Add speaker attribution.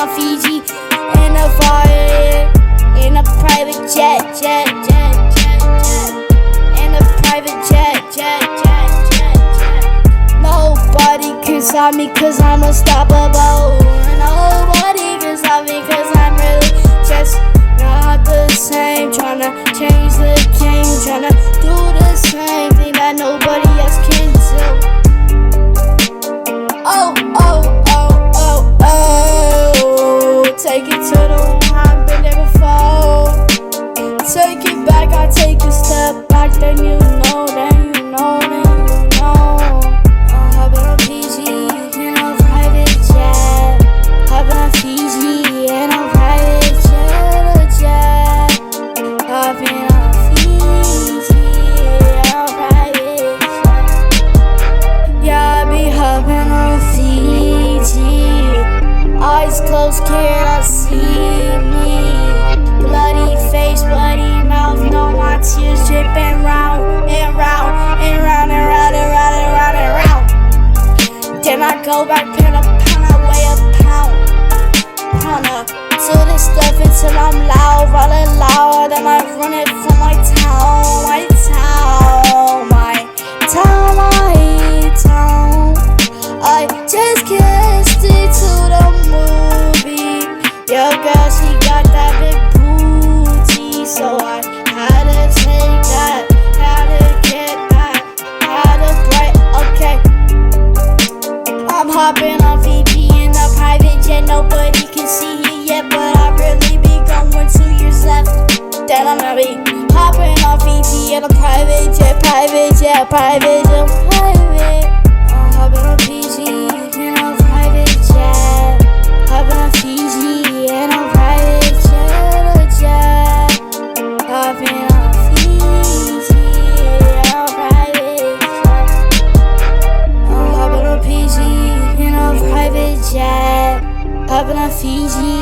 Speaker 1: on Fiji in a fire, in a private jet, in a private jet. Nobody can stop me 'cause I'm unstoppable. Nobody can stop me 'cause I'm really just not the same. Tryna change the game, tryna do the same thing that nobody else can do. Oh, take it to the one I've been there before. Take it back, I take a step back, then you know. Hopping on Fiji in a private jet. Hopping on Fiji in a private jet. Hopping on Fiji in a private jet. Yeah, I be hopping on Fiji. Eyes closed, cannot see me. Bloody face, bloody mouth, no, my tears dripping round and round and round and round and round and round and round. Then I go back, pound a pound, I weigh a pound. To this stuff until I'm loud, rolling loud, and I run it from my town, my town. I just can't stick to the movie. Yo, girl, she got that big booty, so I had to take that, had to get that, had to break. Okay, I'm hopping on Fiji in a private jet. Nobody can see it yet, but I really be going 2 years left. Then I'm gonna be hopping on Fiji in a private jet. I'm hopping on Fiji in a private jet. Hopping on Fiji in a private jet. Hopping on Fiji in a private jet. I'm hopping on Fiji in a private jet. Hopping on Fiji